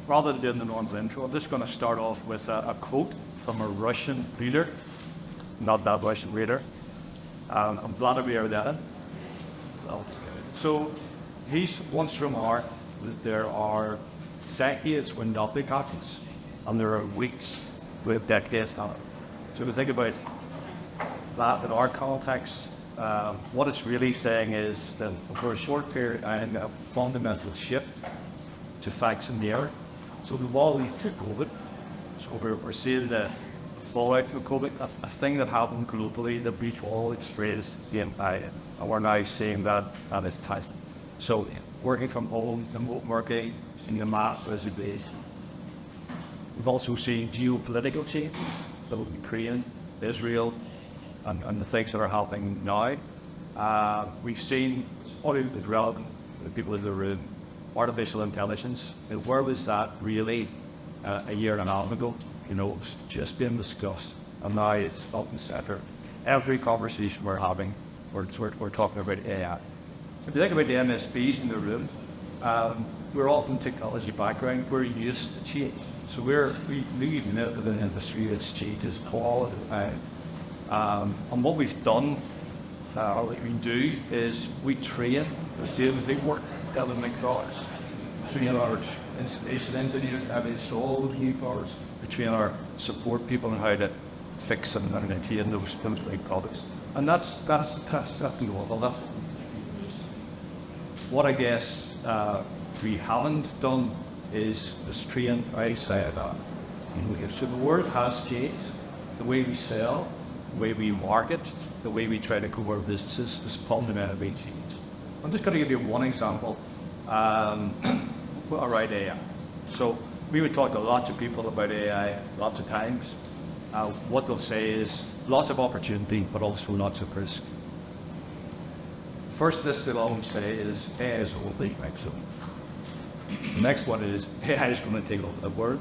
rather than doing the normal intro, I'm just going to start off with a quote from a Russian leader, not that Russian leader, Vladimir Lenin. So he's once remarked that there are decades when nothing happens, and there are weeks with decades on it. So if you think about that in our context, what it's really saying is that for a short period, a fundamental shift to facts and mirror. So we've always through COVID, so we're seeing the fallout from COVID, a thing that happened globally, the breach of all experienced the impact, and we're now seeing that is tested. So working from home, remote working, in the map resignation. We've also seen geopolitical changes, so Ukraine, Israel, and the things that are happening now. We've seen what is relevant to the people in the room, artificial intelligence. Where was that really a year and a half ago? You know, it's just been discussed, and now it's up and center. Every conversation we're having, we're talking about AI. If you think about the MSPs in the room, we're all from technology background. We're used to change, so we live in an industry that's changes all the time. And what we've done, or what we do, is we train the sales they work, development cars. Train our installation engineers how to install new cars. We train our support people on how to fix and maintain those big products. And that's normal enough. What I guess we haven't done is train outside of that. So the world has changed. The way we sell, the way we market, the way we try to grow our businesses is fundamentally changed. I'm just going to give you one example around AI. So we would talk to lots of people about AI lots of times. What they'll say is lots of opportunity, but also lots of risk. First, this they'll always say is AI is only maximum. The next one is AI is going to take over the world.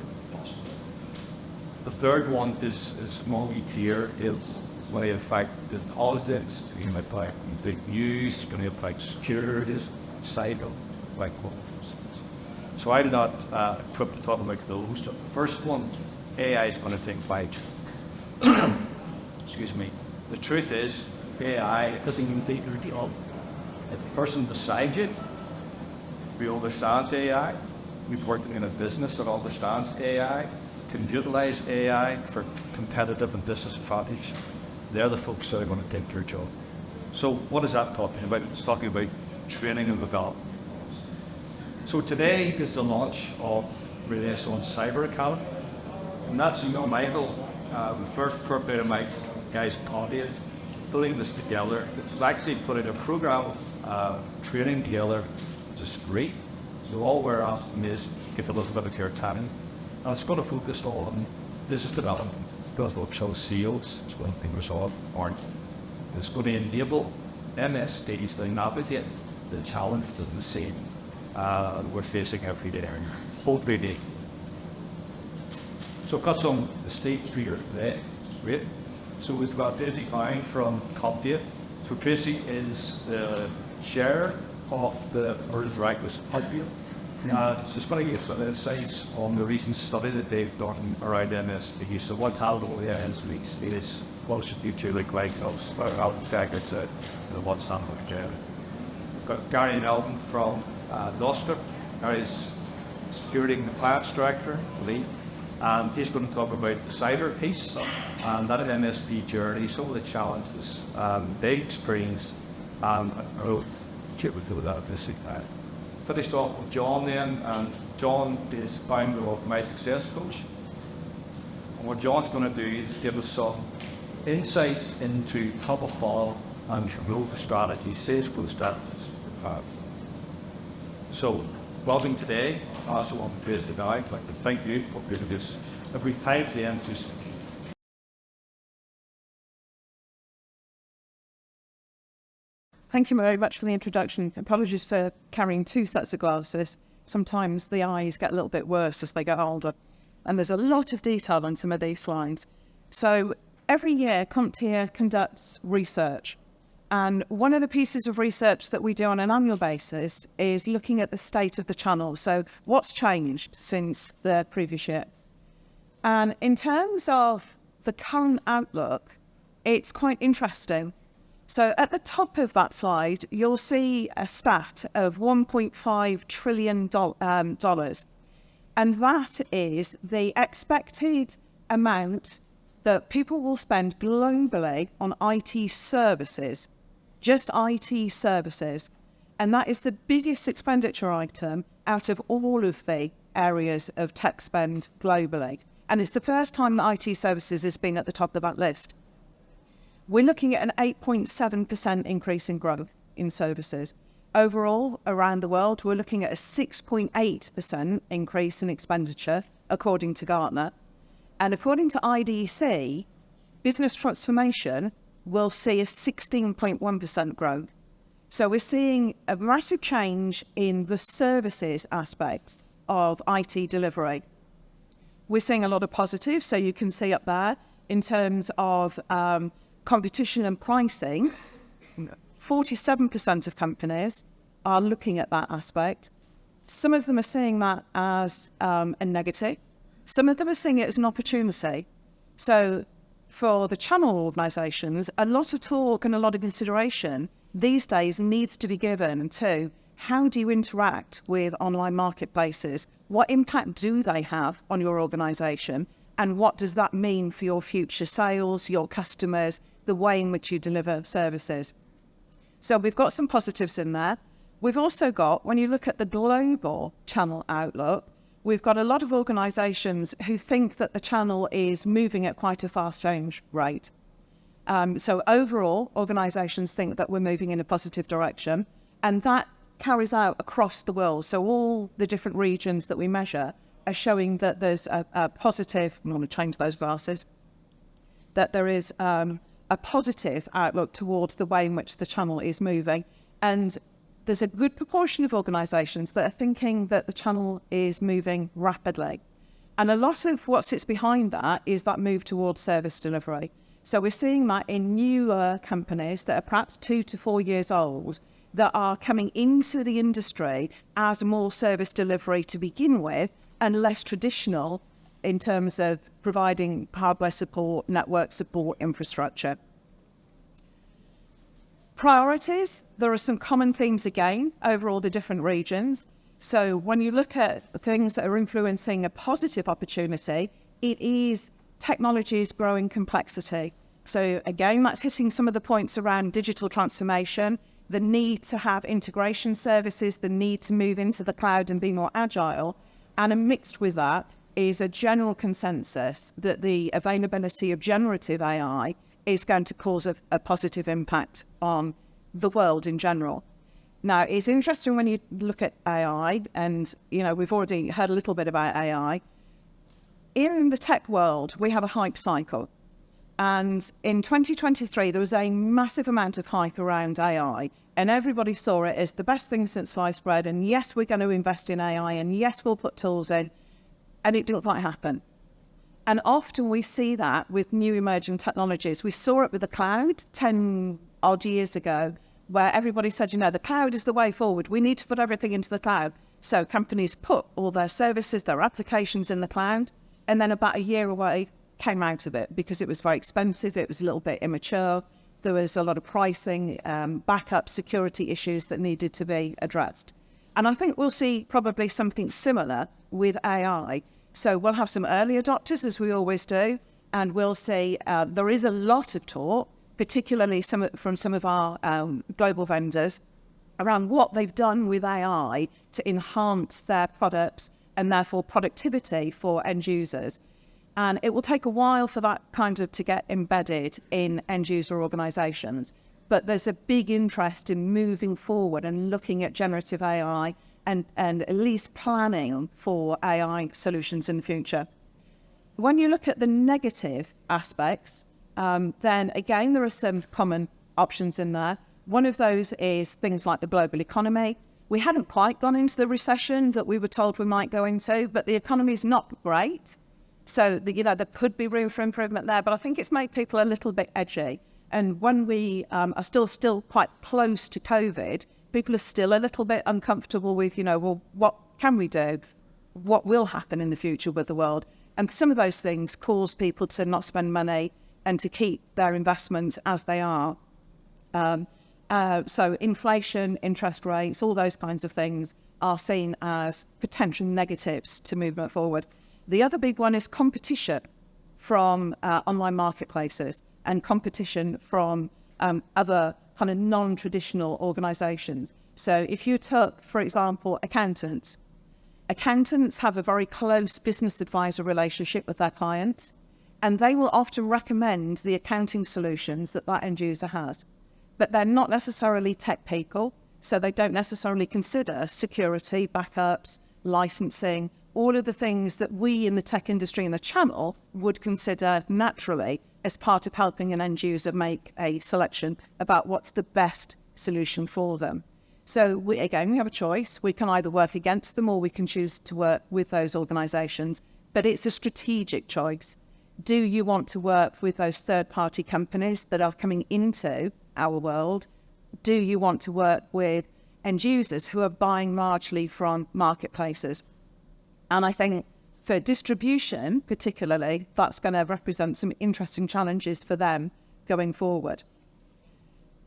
The third one is small tier. It's going to affect this politics, it's going to affect big news, it's going to affect security, cyber, like what. So I'm not equipped to talk about those. The first one, AI is going to take 5 Excuse me. The truth is, AI doesn't even take the job. If the person decides it, we understand AI. We've worked in a business that understands AI, can utilize AI for competitive and business advantage. They're the folks that are going to take your job. So what is that talking about? It's talking about training and development. So today is the launch of Renaissance Cyber Academy, and that's Michael, the first bit of my guys Claudia, putting this together. It's actually putting a program of training together, just great. So all we're asking is give a little bit of your time, and it's going to focus on business development. It's going to show sales, it's going to think resolve, it's going to enable MSDs to navigate the challenge that we see we're facing every day, hopefully day. So I've got some mistakes for you today. Great. So we've got Daisy Klein from CompDate. So Tracy is the chair of the Earth Right with Hudville. So it's going to give some insights on the recent study that they've done around MSP. So what happened over the MSP is closer to like those out factors to what's happening with We've got Gary Melvin from Nostr. Gary's security compliance director, lead. He's going to talk about the cyber piece and that MSP journey, some of the challenges they experience, and with that missing. Finished off with John then, and John is founder of My Success Coach. And what John's going to do is give us some insights into top of funnel and growth strategies, sales growth strategies. So, welcome today. I also want to praise the guy. I'd like to thank you for doing this. Every time to the end, just Thank you very much for the introduction. Apologies for carrying 2 sets of glasses. Sometimes the eyes get a little bit worse as they get older. And there's a lot of detail on some of these slides. So every year, CompTIA conducts research. And one of the pieces of research that we do on an annual basis is looking at the state of the channel. So what's changed since the previous year? And in terms of the current outlook, it's quite interesting. So at the top of that slide, you'll see a stat of $1.5 trillion. And that is the expected amount that people will spend globally on IT services, just IT services. And that is the biggest expenditure item out of all of the areas of tech spend globally. And it's the first time that IT services has been at the top of that list. We're looking at an 8.7% increase in growth in services. Overall, around the world, we're looking at a 6.8% increase in expenditure, according to Gartner. And according to IDC, business transformation will see a 16.1% growth. So we're seeing a massive change in the services aspects of IT delivery. We're seeing a lot of positives, so you can see up there in terms of competition and pricing. 47% of companies are looking at that aspect. Some of them are seeing that as a negative. Some of them are seeing it as an opportunity. So for the channel organisations, a lot of talk and a lot of consideration these days needs to be given to how do you interact with online marketplaces? What impact do they have on your organisation? And what does that mean for your future sales, your customers, the way in which you deliver services? So we've got some positives in there. We've also got, when you look at the global channel outlook, we've got a lot of organisations who think that the channel is moving at quite a fast change rate. So overall, organisations think that we're moving in a positive direction, and that carries out across the world. So all the different regions that we measure are showing that there's a positive, I'm going to change those glasses, that there is a positive outlook towards the way in which the channel is moving. And there's a good proportion of organisations that are thinking that the channel is moving rapidly. And a lot of what sits behind that is that move towards service delivery. So we're seeing that in newer companies that are perhaps 2 to 4 years old that are coming into the industry as more service delivery to begin with and less traditional in terms of providing hardware support, network support, infrastructure. Priorities, there are some common themes again over all the different regions. So when you look at things that are influencing a positive opportunity, it is technology's growing complexity. So again, that's hitting some of the points around digital transformation, the need to have integration services, the need to move into the cloud and be more agile. And mixed with that is a general consensus that the availability of generative AI is going to cause a positive impact on the world in general. Now, it's interesting when you look at AI, and we've already heard a little bit about AI. In the tech world, we have a hype cycle. And in 2023, there was a massive amount of hype around AI, and everybody saw it as the best thing since sliced bread. And yes, we're going to invest in AI, and yes, we'll put tools in, and it didn't quite happen. And often we see that with new emerging technologies. We saw it with the cloud 10 odd years ago, where everybody said, the cloud is the way forward. We need to put everything into the cloud. So companies put all their services, their applications in the cloud, and then about a year away, came out of it because it was very expensive. It was a little bit immature. There was a lot of pricing, backup security issues that needed to be addressed. And I think we'll see probably something similar with AI. So we'll have some early adopters, as we always do, and we'll see there is a lot of talk, particularly from some of our global vendors, around what they've done with AI to enhance their products and therefore productivity for end users. And it will take a while for that to get embedded in end user organizations. But there's a big interest in moving forward and looking at generative AI and at least planning for AI solutions in the future. When you look at the negative aspects, then again, there are some common options in there. One of those is things like the global economy. We hadn't quite gone into the recession that we were told we might go into, but the economy is not great. So, there could be room for improvement there, but I think it's made people a little bit edgy. And when we are still quite close to COVID, people are still a little bit uncomfortable with, well, what can we do? What will happen in the future with the world? And some of those things cause people to not spend money and to keep their investments as they are. So inflation, interest rates, all those kinds of things are seen as potential negatives to movement forward. The other big one is competition from online marketplaces and competition from other kind of non-traditional organisations. So if you took, for example, accountants have a very close business advisor relationship with their clients, and they will often recommend the accounting solutions that end user has. But they're not necessarily tech people, so they don't necessarily consider security, backups, licensing, all of the things that we in the tech industry and the channel would consider naturally as part of helping an end user make a selection about what's the best solution for them. So we have a choice. We can either work against them or we can choose to work with those organisations, but it's a strategic choice. Do you want to work with those third-party companies that are coming into our world? Do you want to work with end users who are buying largely from marketplaces? And I think for distribution, particularly, that's going to represent some interesting challenges for them going forward.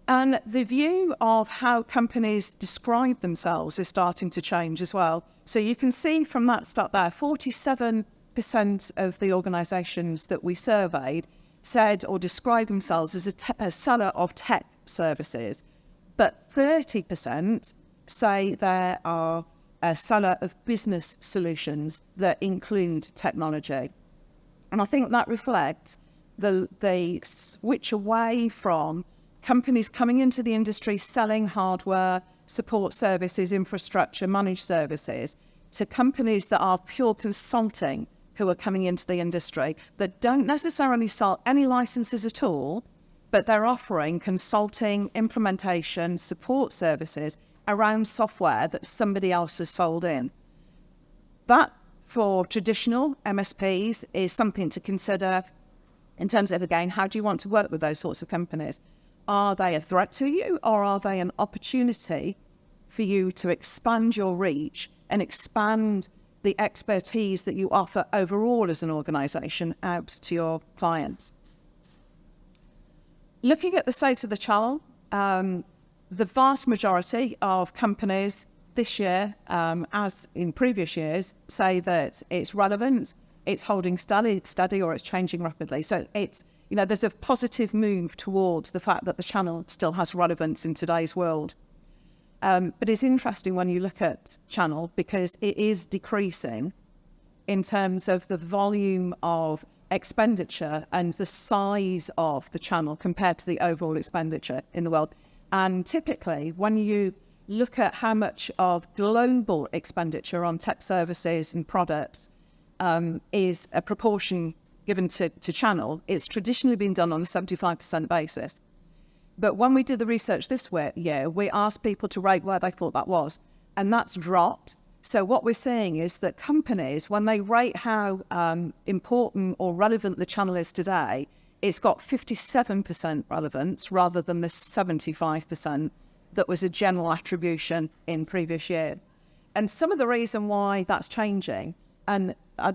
And the view of how companies describe themselves is starting to change as well. So you can see from that stat there, 47% of the organisations that we surveyed said or described themselves as a seller of tech services, but 30% say they are a seller of business solutions that include technology. And I think that reflects the switch away from companies coming into the industry selling hardware, support services, infrastructure, managed services, to companies that are pure consulting who are coming into the industry that don't necessarily sell any licenses at all, but they're offering consulting, implementation, support services around software that somebody else has sold in. That, for traditional MSPs, is something to consider in terms of, again, how do you want to work with those sorts of companies? Are they a threat to you, or are they an opportunity for you to expand your reach and expand the expertise that you offer overall as an organisation out to your clients? Looking at the state of the channel, the vast majority of companies this year, as in previous years, say that it's relevant, it's holding steady, or it's changing rapidly. So it's, there's a positive move towards the fact that the channel still has relevance in today's world. But it's interesting when you look at channel because it is decreasing in terms of the volume of expenditure and the size of the channel compared to the overall expenditure in the world. And typically, when you look at how much of global expenditure on tech services and products is a proportion given to channel, it's traditionally been done on a 75% basis. But when we did the research this year, we asked people to rate where they thought that was, and that's dropped. So what we're seeing is that companies, when they rate how important or relevant the channel is today, it's got 57% relevance rather than the 75% that was a general attribution in previous years. And some of the reason why that's changing, and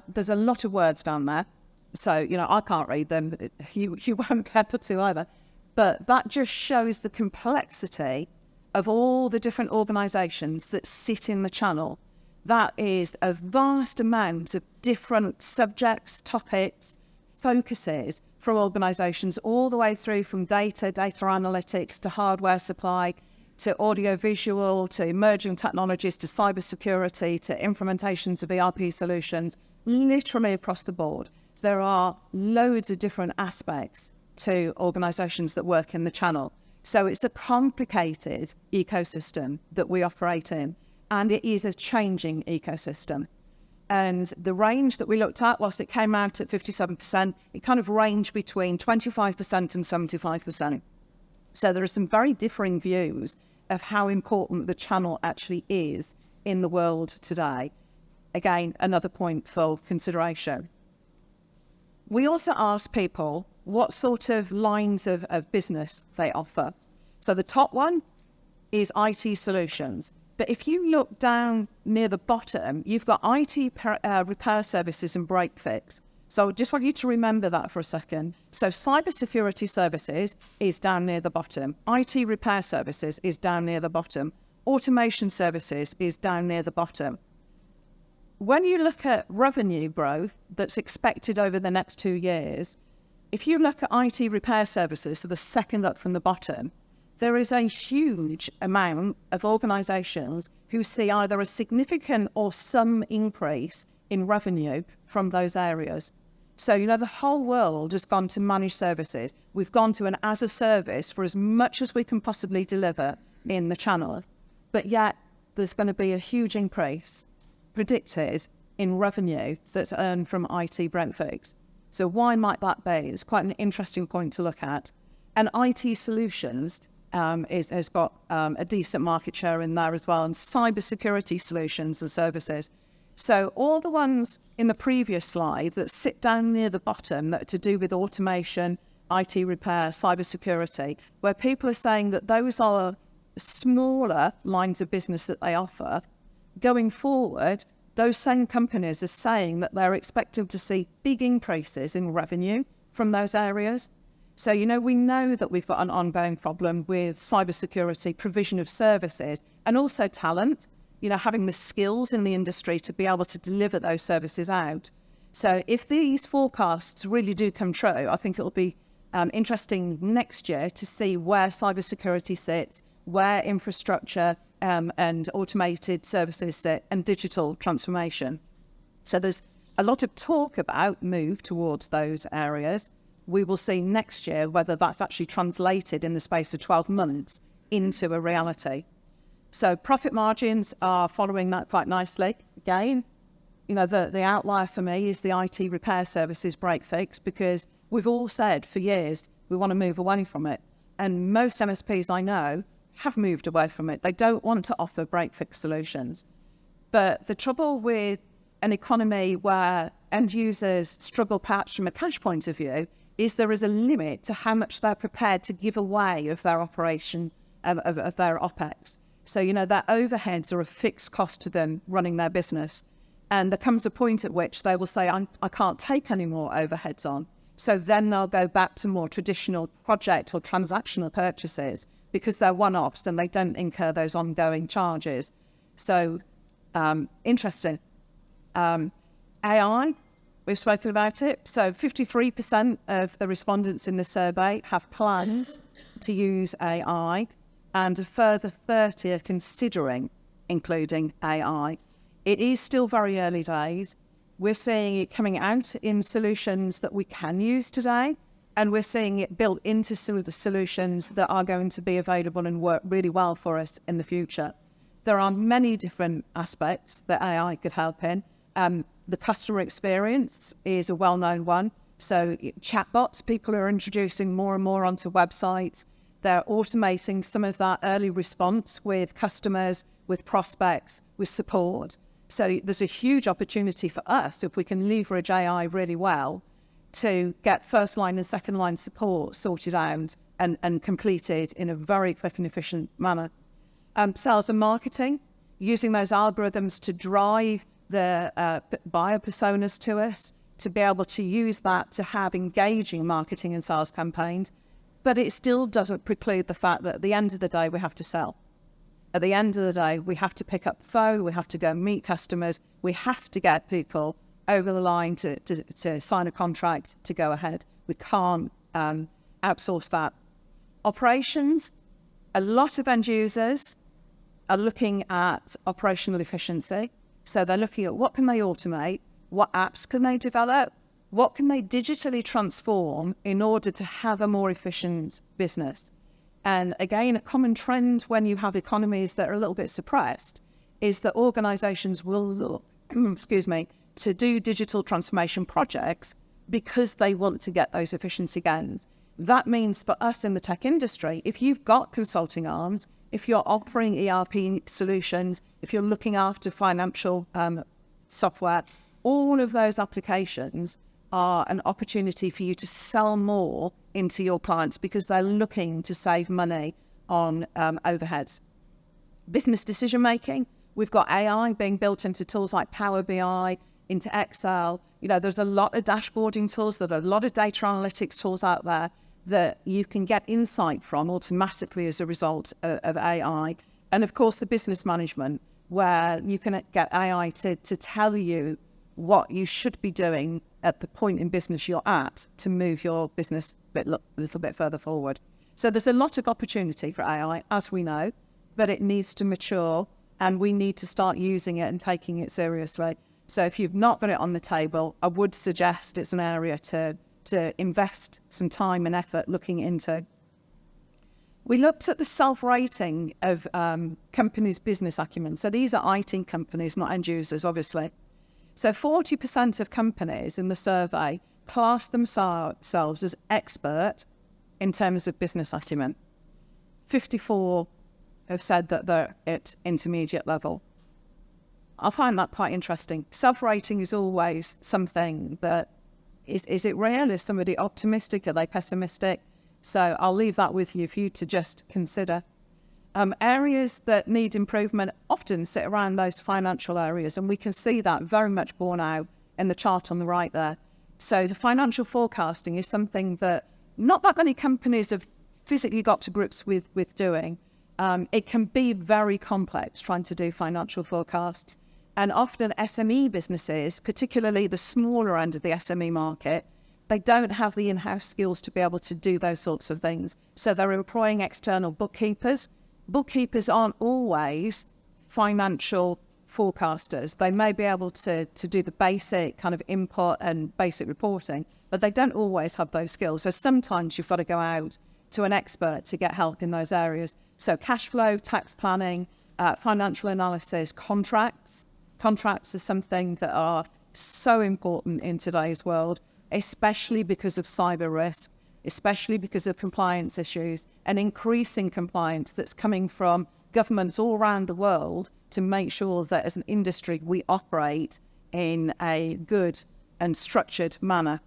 there's a lot of words down there, so, I can't read them. You won't be able to either. But that just shows the complexity of all the different organisations that sit in the channel. That is a vast amount of different subjects, topics, focuses from organisations all the way through from data analytics to hardware supply, to audiovisual, to emerging technologies, to cybersecurity, to implementations of ERP solutions, literally across the board. There are loads of different aspects to organisations that work in the channel. So it's a complicated ecosystem that we operate in, and it is a changing ecosystem. And the range that we looked at, whilst it came out at 57%, it kind of ranged between 25% and 75%. So there are some very differing views of how important the channel actually is in the world today. Again, another point for consideration. We also asked people what sort of lines of business they offer. So the top one is IT solutions. But if you look down near the bottom, you've got IT repair services and break fix. So I just want you to remember that for a second. So cybersecurity services is down near the bottom. IT repair services is down near the bottom. Automation services is down near the bottom. When you look at revenue growth that's expected over the next 2 years, if you look at IT repair services, so the second up from the bottom, there is a huge amount of organisations who see either a significant or some increase in revenue from those areas. So, the whole world has gone to managed services. We've gone to an as a service for as much as we can possibly deliver in the channel. But yet, there's going to be a huge increase predicted in revenue that's earned from IT break fix. So why might that be? It's quite an interesting point to look at. And IT solutions has got a decent market share in there as well, and cybersecurity solutions and services. So all the ones in the previous slide that sit down near the bottom that are to do with automation, IT repair, cybersecurity, where people are saying that those are smaller lines of business that they offer, going forward, those same companies are saying that they're expecting to see big increases in revenue from those areas. So, we know that we've got an ongoing problem with cybersecurity, provision of services, and also talent, having the skills in the industry to be able to deliver those services out. So if these forecasts really do come true, I think it'll be interesting next year to see where cybersecurity sits, where infrastructure and automated services sit, and digital transformation. So there's a lot of talk about move towards those areas. We will see next year whether that's actually translated in the space of 12 months into a reality. So profit margins are following that quite nicely. Again, the outlier for me is the IT repair services break fix, because we've all said for years we want to move away from it. And most MSPs I know have moved away from it. They don't want to offer break fix solutions. But the trouble with an economy where end users struggle perhaps from a cash point of view is there is a limit to how much they're prepared to give away of their operation, of their OPEX. So, their overheads are a fixed cost to them running their business. And there comes a point at which they will say, I can't take any more overheads on. So then they'll go back to more traditional project or transactional purchases because they're one-offs and they don't incur those ongoing charges. So, interesting. AI, we've spoken about it. So 53% of the respondents in the survey have plans to use AI, and a further 30 are considering including AI. It is still very early days. We're seeing it coming out in solutions that we can use today, and we're seeing it built into some of the solutions that are going to be available and work really well for us in the future. There are many different aspects that AI could help in. The customer experience is a well-known one. So chatbots, people are introducing more and more onto websites. They're automating some of that early response with customers, with prospects, with support. So there's a huge opportunity for us if we can leverage AI really well to get first line and second line support sorted out and completed in a very quick and efficient manner. Sales and marketing, using those algorithms to drive the buyer personas to us, to be able to use that to have engaging marketing and sales campaigns. But it still doesn't preclude the fact that at the end of the day, we have to sell. At the end of the day, we have to pick up the phone, we have to go and meet customers, we have to get people over the line to sign a contract to go ahead. We can't outsource that. Operations, a lot of end users are looking at operational efficiency. So they're looking at what can they automate, what apps can they develop, what can they digitally transform in order to have a more efficient business. And again, a common trend when you have economies that are a little bit suppressed is that organizations will look, to do digital transformation projects because they want to get those efficiency gains. That means for us in the tech industry, if you've got consulting arms, if you're offering ERP solutions, if you're looking after financial software, all of those applications are an opportunity for you to sell more into your clients because they're looking to save money on overheads. Business decision making, we've got AI being built into tools like Power BI, into Excel. There's a lot of dashboarding tools, there are a lot of data analytics tools out there that you can get insight from automatically as a result of AI. And of course, the business management, where you can get AI to tell you what you should be doing at the point in business you're at to move your business a little bit further forward. So there's a lot of opportunity for AI, as we know, but it needs to mature and we need to start using it and taking it seriously. So if you've not got it on the table, I would suggest it's an area to invest some time and effort looking into. We looked at the self-rating of companies' business acumen. So these are IT companies, not end users, obviously. So 40% of companies in the survey class themselves as expert in terms of business acumen. 54 have said that they're at intermediate level. I find that quite interesting. Self-rating is always something that, is it real? Is somebody optimistic? Are they pessimistic? So I'll leave that with you for you to just consider. Areas that need improvement often sit around those financial areas, and we can see that very much borne out in the chart on the right there. So the financial forecasting is something that not that many companies have physically got to grips with doing. It can be very complex trying to do financial forecasts, and often SME businesses, particularly the smaller end of the SME market, they don't have the in-house skills to be able to do those sorts of things. So they're employing external bookkeepers. Bookkeepers aren't always financial forecasters. They may be able to do the basic kind of input and basic reporting, but they don't always have those skills. So sometimes you've got to go out to an expert to get help in those areas. So cash flow, tax planning, financial analysis, contracts. Contracts are something that are so important in today's world, especially because of cyber risk, especially because of compliance issues and increasing compliance that's coming from governments all around the world to make sure that as an industry we operate in a good and structured manner.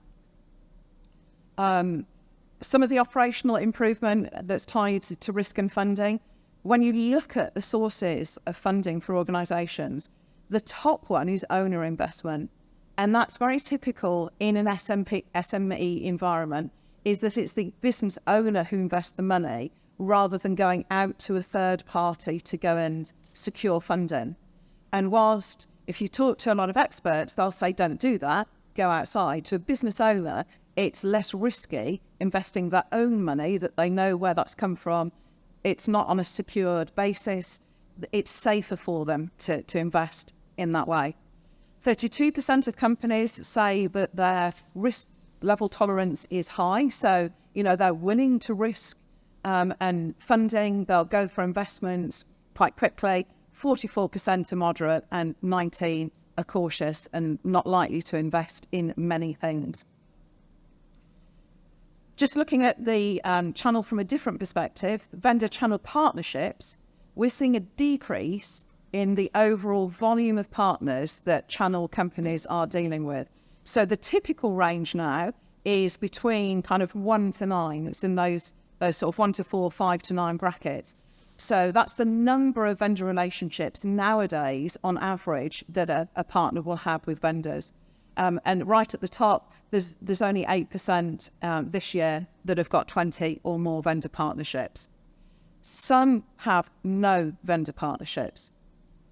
Some of the operational improvement that's tied to risk and funding, when you look at the sources of funding for organisations, the top one is owner investment. And that's very typical in an SME environment, is that it's the business owner who invests the money rather than going out to a third party to go and secure funding. And whilst if you talk to a lot of experts, they'll say, don't do that, go outside. To a business owner, it's less risky investing their own money that they know where that's come from. It's not on a secured basis. It's safer for them to invest in that way. 32% of companies say that their risk level tolerance is high. So, they're willing to risk and funding. They'll go for investments quite quickly. 44% are moderate and 19% are cautious and not likely to invest in many things. Just looking at the channel from a different perspective, vendor channel partnerships, we're seeing a decrease in the overall volume of partners that channel companies are dealing with. So the typical range now is between kind of 1 to 9. It's in those sort of 1 to 4, 5 to 9 brackets. So that's the number of vendor relationships nowadays on average that a partner will have with vendors. And right at the top, there's only 8% this year that have got 20 or more vendor partnerships. Some have no vendor partnerships.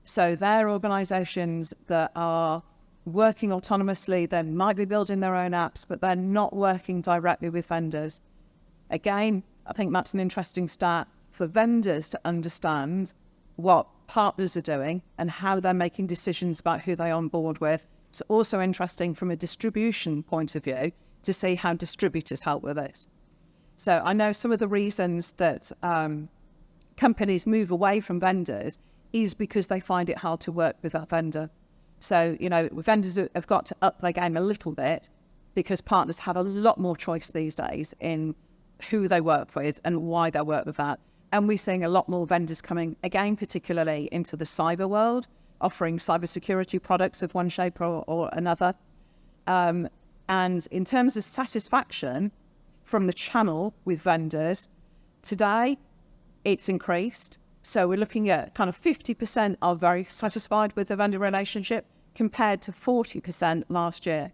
So they're organisations that are working autonomously. They might be building their own apps, but they're not working directly with vendors. Again, I think that's an interesting stat for vendors to understand what partners are doing and how they're making decisions about who they onboard with. It's also interesting from a distribution point of view to see how distributors help with this. So I know some of the reasons that companies move away from vendors is because they find it hard to work with that vendor. So, vendors have got to up their game a little bit because partners have a lot more choice these days in who they work with and why they work with that. And we're seeing a lot more vendors coming, again, particularly into the cyber world, offering cybersecurity products of one shape or another. And in terms of satisfaction from the channel with vendors, today it's increased. So we're looking at kind of 50% are very satisfied with the vendor relationship compared to 40% last year.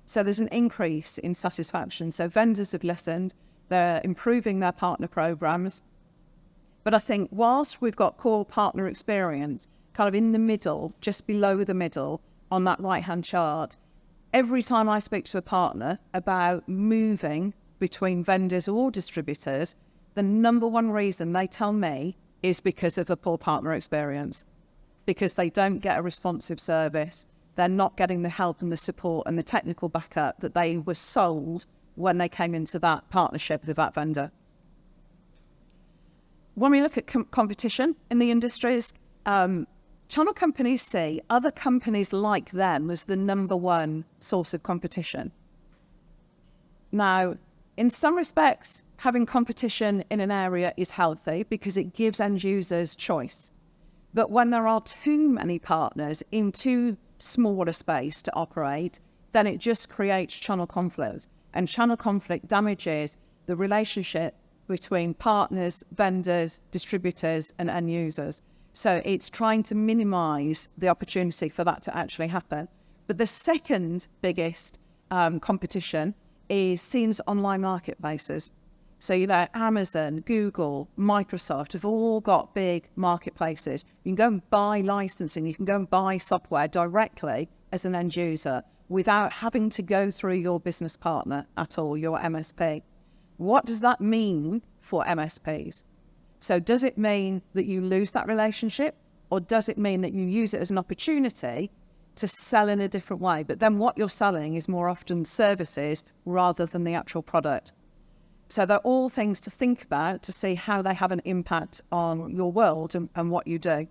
So there's an increase in satisfaction. So vendors have listened, they're improving their partner programs. But I think whilst we've got core partner experience kind of in the middle, just below the middle on that right-hand chart, every time I speak to a partner about moving between vendors or distributors, the number one reason they tell me is because of a poor partner experience, because they don't get a responsive service. They're not getting the help and the support and the technical backup that they were sold when they came into that partnership with that vendor. When we look at competition in the industries, channel companies see other companies like them as the number one source of competition. Now, in some respects, having competition in an area is healthy because it gives end users choice. But when there are too many partners in too small a space to operate, then it just creates channel conflict. And channel conflict damages the relationship between partners, vendors, distributors, and end users. So it's trying to minimize the opportunity for that to actually happen. But the second biggest competition is seen as online marketplaces. So, Amazon, Google, Microsoft have all got big marketplaces. You can go and buy licensing, you can go and buy software directly as an end user without having to go through your business partner at all, your MSP. What does that mean for MSPs? So does it mean that you lose that relationship, or does it mean that you use it as an opportunity to sell in a different way? But then what you're selling is more often services rather than the actual product. So they're all things to think about to see how they have an impact on your world and what you do.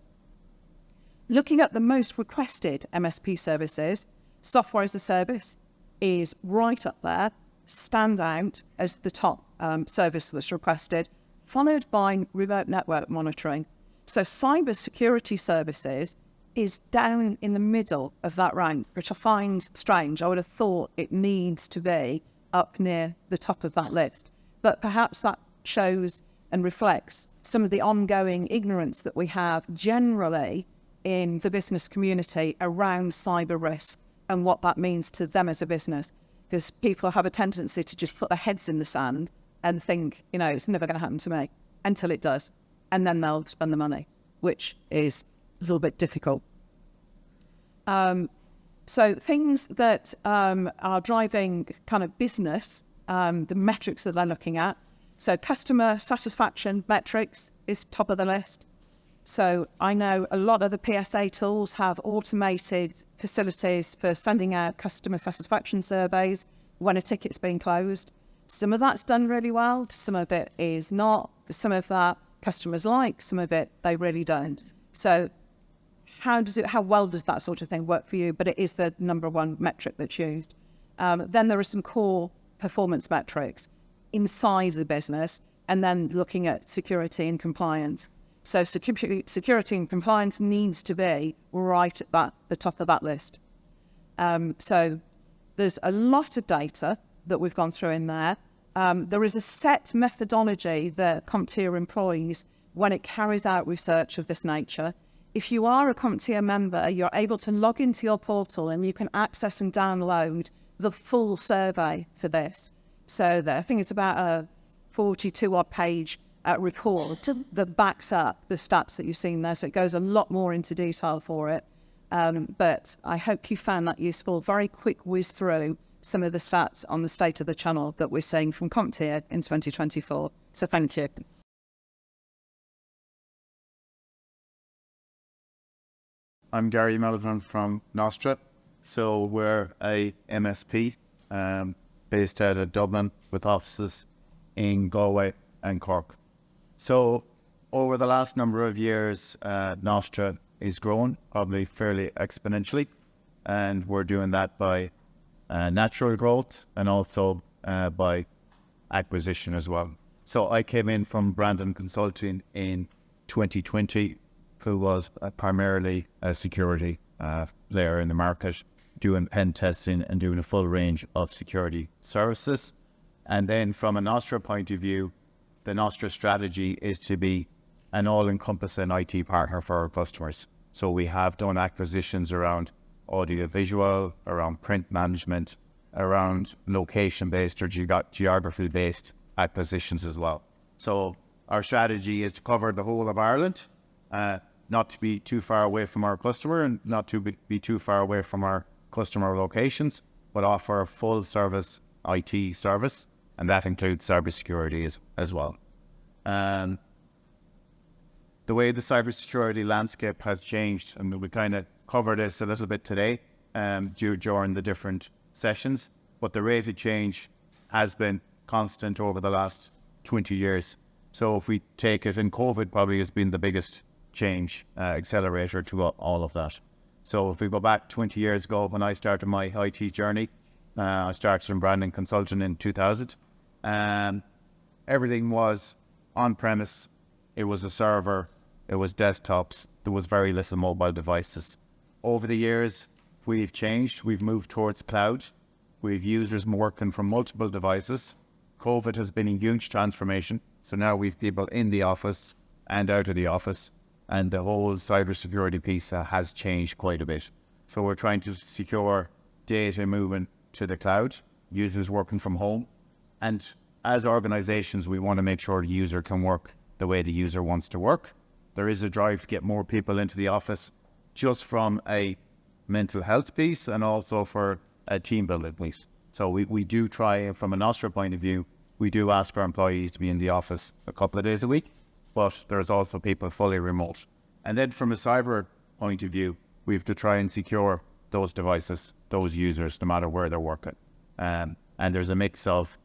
Looking at the most requested MSP services, software as a service is right up there, stand out as the top service that's requested, followed by remote network monitoring. So cyber security services is down in the middle of that rank, which I find strange. I would have thought it needs to be up near the top of that list. But perhaps that shows and reflects some of the ongoing ignorance that we have generally in the business community around cyber risk and what that means to them as a business. Because people have a tendency to just put their heads in the sand and think, it's never going to happen to me until it does. And then they'll spend the money, which is a little bit difficult. So things that are driving kind of business, the metrics that they're looking at. So customer satisfaction metrics is top of the list. So I know a lot of the PSA tools have automated facilities for sending out customer satisfaction surveys when a ticket's been closed. Some of that's done really well, some of it is not. Some of that customers like, some of it they really don't. So how well does that sort of thing work for you? But it is the number one metric that's used. Then there are some core performance metrics inside the business, and then looking at security and compliance. So security and compliance needs to be right at the top of that list. So there's a lot of data that we've gone through in there. There is a set methodology that CompTIA employs when it carries out research of this nature. If you are a CompTIA member, you're able to log into your portal and you can access and download the full survey for this. So I think it's about a 42-odd page report that backs up the stats that you've seen there. So it goes a lot more into detail for it. But I hope you found that useful. Very quick whiz through some of the stats on the state of the channel that we're seeing from CompTIA in 2024. So thank you. I'm Gary Melvin from Nostra. So we're a MSP based out of Dublin with offices in Galway and Cork. So over the last number of years, Nostra is growing probably fairly exponentially, and we're doing that by natural growth and also by acquisition as well. So I came in from Brandon Consulting in 2020, who was primarily a security player in the market. doing pen testing and doing a full range of security services. And then from a Nostra point of view, the Nostra strategy is to be an all-encompassing IT partner for our customers. So we have done acquisitions around audio-visual, around print management, around location-based or geography-based acquisitions as well. So our strategy is to cover the whole of Ireland, not to be too far away from our customer and not to be too far away from our customer locations, but offer a full service IT service, and that includes cybersecurity as well. The way the cybersecurity landscape has changed, and we kind of covered this a little bit today during the different sessions, but the rate of change has been constant over the last 20 years. So if we take it, and COVID probably has been the biggest change accelerator to all of that. So if we go back 20 years ago when I started my IT journey, I started in branding consulting in 2000. Everything was on-premise, it was a server, it was desktops, there was very little mobile devices. Over the years, we've changed, we've moved towards cloud, we've users working from multiple devices. COVID has been a huge transformation, so now we've people in the office and out of the office, and the whole cybersecurity piece has changed quite a bit. So we're trying to secure data moving to the cloud, users working from home, and as organizations, we want to make sure the user can work the way the user wants to work. There is a drive to get more people into the office just from a mental health piece and also for a team building piece. So we do try, from a Nostra point of view, we do ask our employees to be in the office a couple of days a week, but there's also people fully remote. And then from a cyber point of view, we have to try and secure those devices, those users, no matter where they're working. And there's a mix of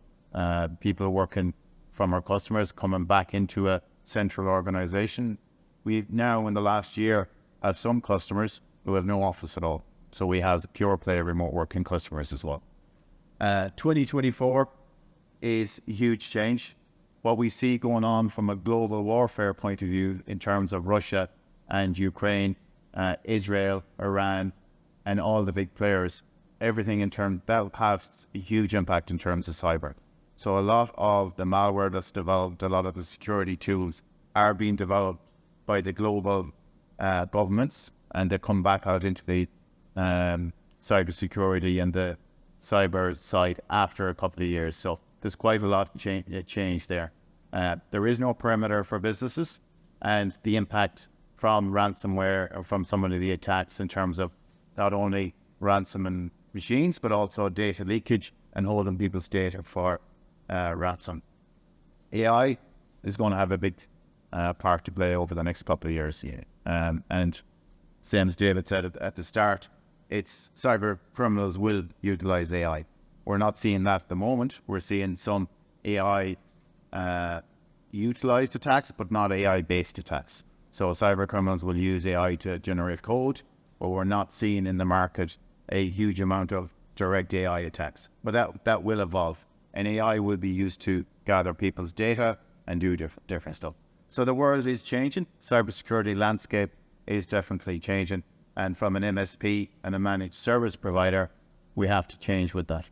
people working from our customers coming back into a central organization. We've now, in the last year, have some customers who have no office at all. So we have pure play remote working customers as well. 2024 is a huge change. What we see going on from a global warfare point of view in terms of Russia and Ukraine, Israel, Iran, and all the big players, everything in terms, that'll have a huge impact in terms of cyber. So a lot of the malware that's developed, a lot of the security tools are being developed by the global governments, and they come back out into the cybersecurity and the cyber side after a couple of years. So there's quite a lot of change there. There is no perimeter for businesses, and the impact from ransomware or from some of the attacks in terms of not only ransoming machines, but also data leakage and holding people's data for ransom. AI is going to have a big part to play over the next couple of years. And same as David said at the start, it's cyber criminals will utilize AI. We're not seeing that at the moment. We're seeing some AI utilized attacks, but not AI-based attacks. So cyber criminals will use AI to generate code, but we're not seeing in the market a huge amount of direct AI attacks. But that will evolve, and AI will be used to gather people's data and do different stuff. So the world is changing. Cybersecurity landscape is definitely changing. And from an MSP and a managed service provider, we have to change with that.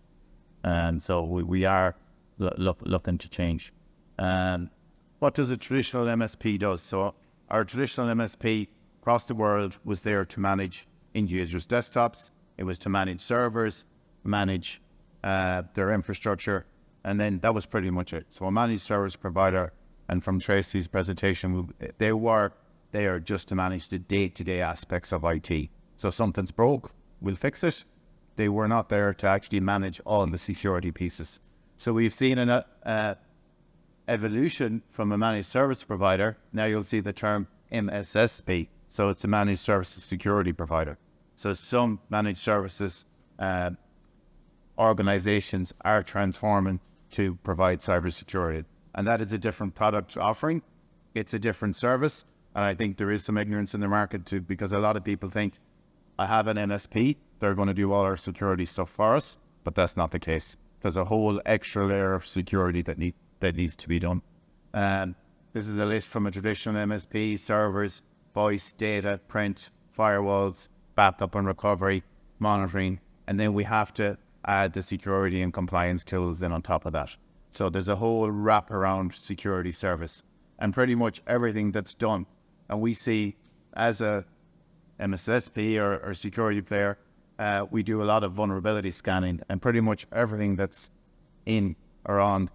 And so we are looking to change. What does a traditional MSP do? So our traditional MSP across the world was there to manage end users' desktops. It was to manage servers, manage their infrastructure, and then that was pretty much it. So a managed service provider, and from Tracy's presentation, they are just to manage the day-to-day aspects of IT. So if something's broke, we'll fix it. They were not there to actually manage all the security pieces. So we've seen an evolution from a managed service provider. Now you'll see the term MSSP. So it's a managed services security provider. So some managed services organizations are transforming to provide cybersecurity. And that is a different product offering. It's a different service. And I think there is some ignorance in the market too, because a lot of people think, I have an MSP, they're going to do all our security stuff for us, but that's not the case. There's a whole extra layer of security that needs to be done. And this is a list from a traditional MSP: servers, voice, data, print, firewalls, backup and recovery, monitoring, And then we have to add the security and compliance tools in on top of that. So there's a whole wraparound security service and pretty much everything that's done. And we see as a MSSP or security player, we do a lot of vulnerability scanning, and pretty much everything that's in or on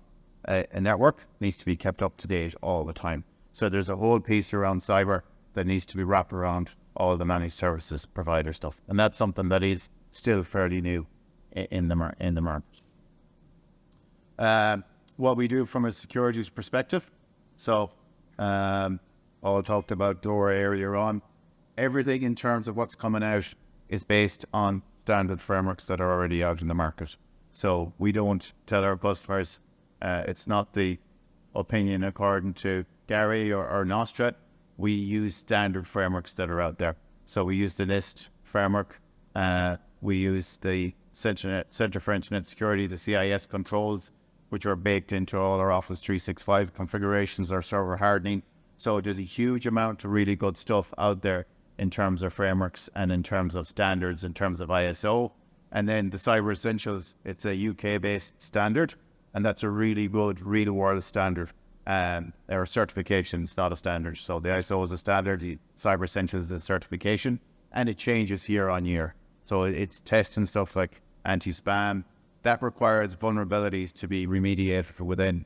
a network needs to be kept up to date all the time. So there's a whole piece around cyber that needs to be wrapped around all the managed services provider stuff. And that's something that is still fairly new in the market. What we do from a security perspective. So all talked about DORA earlier on. Everything in terms of what's coming out is based on standard frameworks that are already out in the market. So we don't tell our customers, it's not the opinion according to Gary or Nostra. We use standard frameworks that are out there. So we use the NIST framework. We use the Center for Internet Security, the CIS controls, which are baked into all our Office 365 configurations, our server hardening. So there's a huge amount of really good stuff out there in terms of frameworks and in terms of standards, in terms of ISO. And then the Cyber Essentials, it's a UK-based standard, and that's a really good real-world standard. Our certification is not a standard. So the ISO is a standard, the Cyber Essentials is a certification, and it changes year on year. So it's testing stuff like anti-spam. That requires vulnerabilities to be remediated within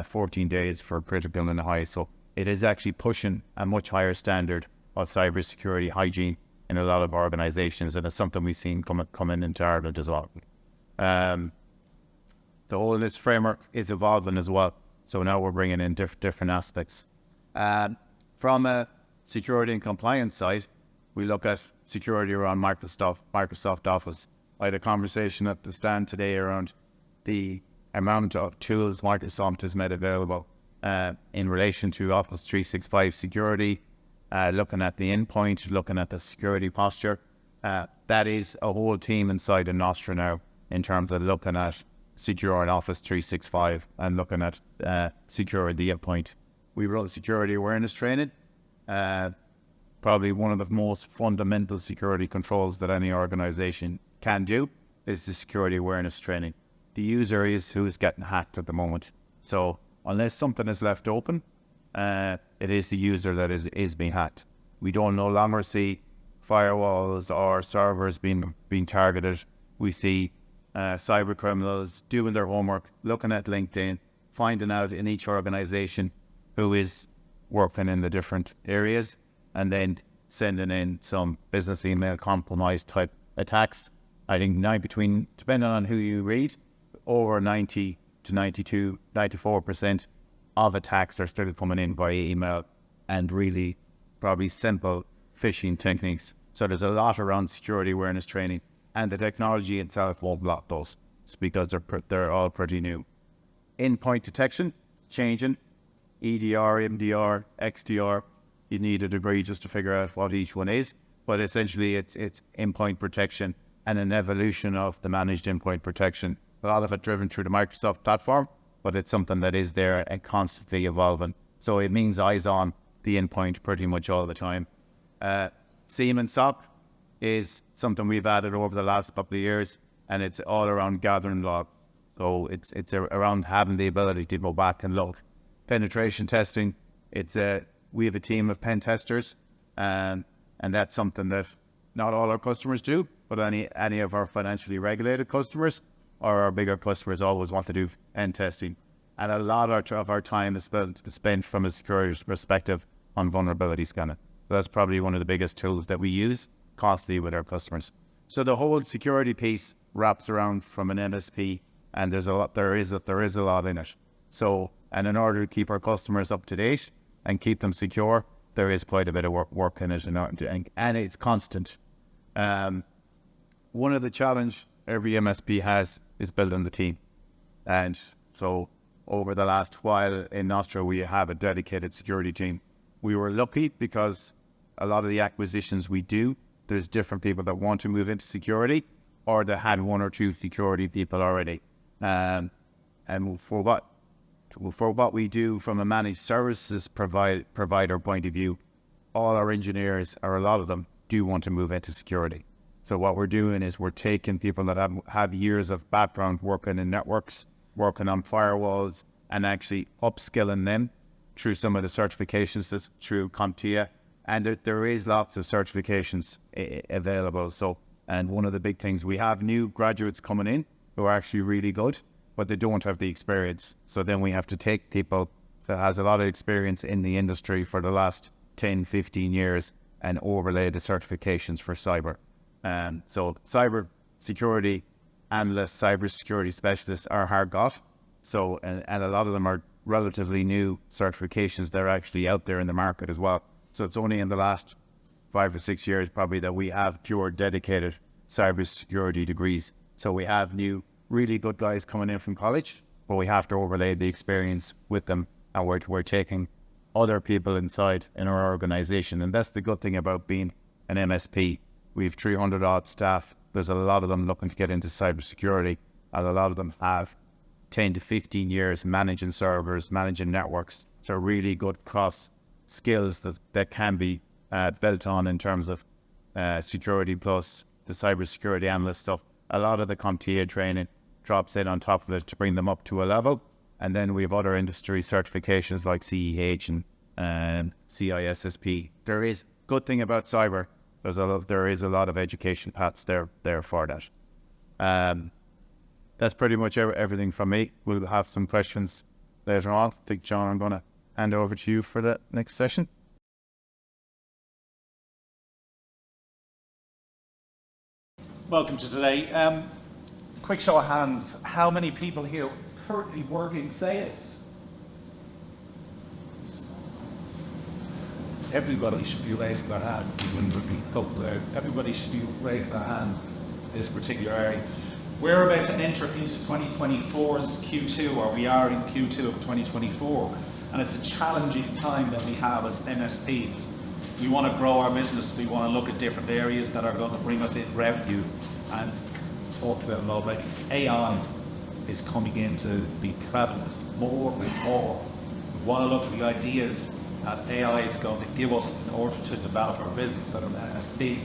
14 days for critical and high. So it is actually pushing a much higher standard of cybersecurity hygiene in a lot of organizations, and it's something we've seen coming into Ireland as well. The whole of this framework is evolving as well. So now we're bringing in different aspects. From a security and compliance side, we look at security around Microsoft Office. I had a conversation at the stand today around the amount of tools Microsoft has made available in relation to Office 365 security, looking at the endpoint, looking at the security posture. That is a whole team inside of Nostra now in terms of looking at securing Office 365 and looking at securing the endpoint. We run security awareness training. Probably one of the most fundamental security controls that any organization can do is the security awareness training. The user is who is getting hacked at the moment. So unless something is left open, it is the user that is being hacked. We don't no longer see firewalls or servers being targeted. We see cyber criminals doing their homework, looking at LinkedIn, finding out in each organization who is working in the different areas, and then sending in some business email compromise type attacks. I think depending on who you read, over 90 to 92, 94% of attacks are still coming in via email and really probably simple phishing techniques. So there's a lot around security awareness training, and the technology itself won't block those. It's because they're all pretty new. Endpoint detection, changing. EDR, MDR, XDR, you need a degree just to figure out what each one is. But essentially it's endpoint protection and an evolution of the managed endpoint protection. A lot of it driven through the Microsoft platform, but it's something that is there and constantly evolving. So it means eyes on the endpoint pretty much all the time. SIEM and SOC is something we've added over the last couple of years, and it's all around gathering log. So it's around having the ability to go back and look. Penetration testing, we have a team of pen testers, and that's something that not all our customers do, but any of our financially regulated customers or our bigger customers always want to do pen testing. And a lot of our time is spent from a security perspective on vulnerability scanning. So that's probably one of the biggest tools that we use constantly with our customers. So the whole security piece wraps around from an MSP, and there is a lot in it. So, and in order to keep our customers up to date and keep them secure, there is quite a bit of work in it, and it's constant. One of the challenge every MSP has is building the team. And so over the last while in Nostra, we have a dedicated security team. We were lucky because a lot of the acquisitions we do, there's different people that want to move into security, or they had one or two security people already. And for what we do from a managed services provider point of view, all our engineers, or a lot of them, do want to move into security. So what we're doing is we're taking people that have years of background working in networks, working on firewalls, and actually upskilling them through some of the certifications that's through CompTIA. And there is lots of certifications available. So, and one of the big things, we have new graduates coming in who are actually really good, but they don't have the experience. So then we have to take people that has a lot of experience in the industry for the last 10, 15 years and overlay the certifications for cyber. So cyber security analysts, cyber security specialists are hard got. So, and a lot of them are relatively new certifications that are actually out there in the market as well. So it's only in the last 5 or 6 years probably that we have pure dedicated cyber security degrees. So we have new, really good guys coming in from college, but we have to overlay the experience with them. And we're taking other people inside in our organization. And that's the good thing about being an MSP. We have 300 odd staff. There's a lot of them looking to get into cybersecurity, and a lot of them have 10 to 15 years managing servers, managing networks. So really good cross skills that can be built on in terms of security plus the cybersecurity analyst stuff. A lot of the CompTIA training drops in on top of it to bring them up to a level. And then we have other industry certifications like CEH and CISSP. There is good thing about cyber. There is a lot of education paths there for that. That's pretty much everything from me. We'll have some questions later on. I think, John, I'm going to hand over to you for the next session. Welcome to today. Quick show of hands. How many people here currently work in sales? Everybody should be raising their hand. Everybody should be raising their hand in this particular area. We're about to enter into 2024's Q2, or we are in Q2 of 2024, and it's a challenging time that we have as MSPs. We want to grow our business. We want to look at different areas that are going to bring us in revenue, and talked about it already. AI is coming in to be prevalent more and more. We want to look at the ideas that AI is going to give us in order to develop our business as an MSP.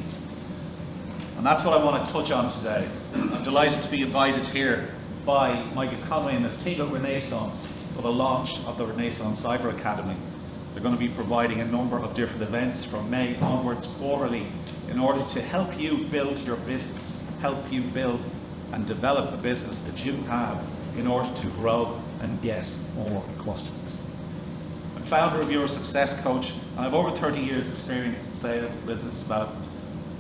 And that's what I want to touch on today. I'm delighted to be invited here by Michael Conway and his team at Renaissance for the launch of the Renaissance Cyber Academy. They're going to be providing a number of different events from May onwards quarterly in order to help you build your business, help you build and develop the business that you have in order to grow and get more customers. I'm founder of Your Success Coach, and I have over 30 years experience in sales and business development.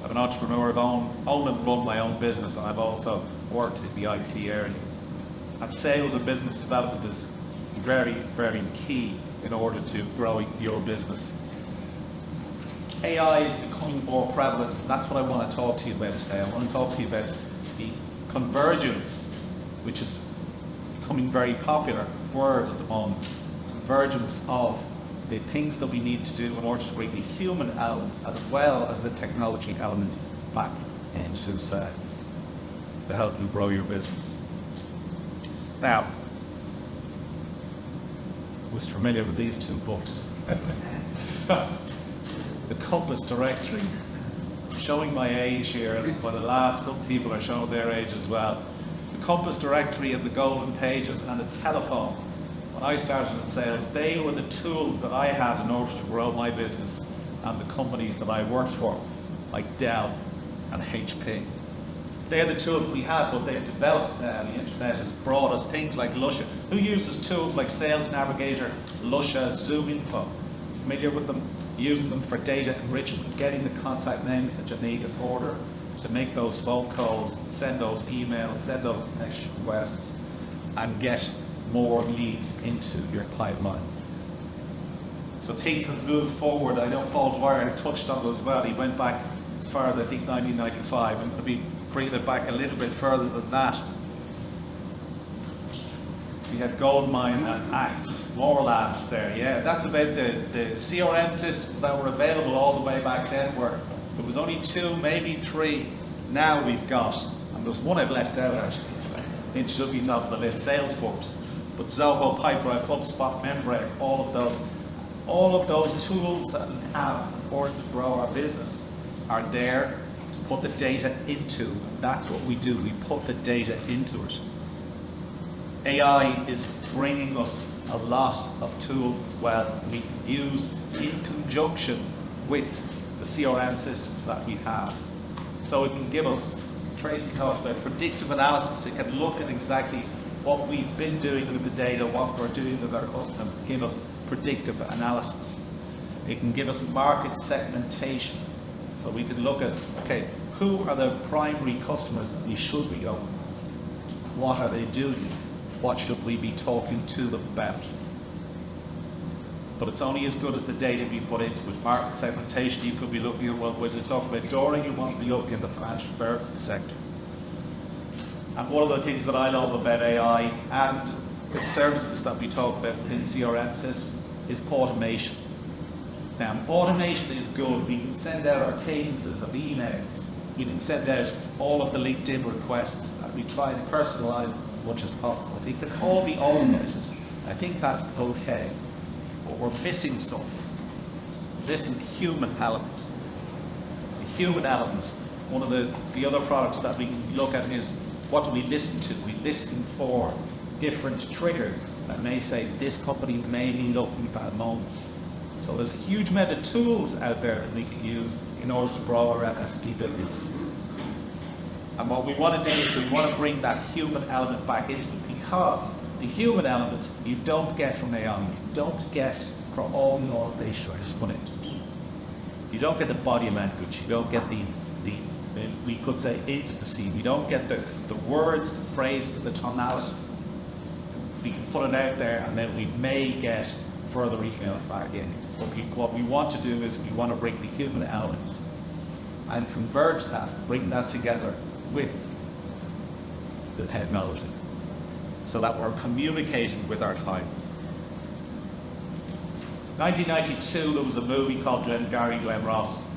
I'm an entrepreneur. I've owned and run my own business, and I've also worked in the IT area. And sales and business development is very, very key in order to growing your business. AI is becoming more prevalent. That's what I want to talk to you about today. I want to talk to you about the convergence, which is becoming very popular word at the moment. Convergence of the things that we need to do in order to bring the human element as well as the technology element back into sales to help you grow your business. Now, I was familiar with these two books. The Compass Directory, showing my age here, and by the laugh, some people are showing their age as well. The Compass Directory and the Golden Pages and the telephone. When I started in sales, they were the tools that I had in order to grow my business and the companies that I worked for, like Dell and HP. They're the tools we had, but they've developed now. The internet has brought us things like Lusha. Who uses tools like Sales Navigator, Lusha, Zoom Info? Familiar with them? Using them for data enrichment, getting the contact names that you need in order to make those phone calls, send those emails, send those connection requests, and get more leads into your pipeline. So things have moved forward. I know Paul Dwyer touched on it as well. He went back as far as I think 1995, and we'll be bringing it back a little bit further than that. We had Goldmine and Act, more laughs there, yeah. That's about the CRM systems that were available all the way back then, where there was only 2, maybe 3. Now we've got, and there's one I've left out actually, it should be not on the list, Salesforce. But Zoho, Pipedrive, HubSpot, Membrane, all of those tools that we have in order to grow our business are there to put the data into. That's what we do. We put the data into it. AI is bringing us a lot of tools as well we can use in conjunction with the CRM systems that we have. So it can give us, Tracy talked about predictive analysis. It can look at exactly what we've been doing with the data, what we're doing with our customers, give us predictive analysis. It can give us market segmentation. So we can look at, okay, who are the primary customers that we should be on? What are they doing? What should we be talking to them about? But it's only as good as the data we put into it. Market segmentation, you could be looking at, well, when you talk about Dora, you want to be looking at the financial services sector. And one of the things that I love about AI and the services that we talk about within CRM systems is automation. Now, automation is good. We can send out our cadences of emails. We can send out all of the LinkedIn requests. And we try to personalize as much as possible. They can all be automated. I think that's okay. But we're missing something. Missing the human element. The human element. One of the other products that we can look at is, what do we listen to? We listen for different triggers that may say this company may be looking at the moment. So there's a huge amount of tools out there that we can use in order to grow our MSP business. And what we want to do is we want to bring that human element back into it, because the human element you don't get from AI. You don't get from all the automation I just put into it. You don't get the body language. You don't get the we could say intimacy. We don't get the words, the phrases, the tonality. We can put it out there, and then we may get further emails back in. What we want to do is we want to bring the human element and converge that, bring that together with the technology, so that we're communicating with our clients. 1992, there was a movie called Gary Glen Ross.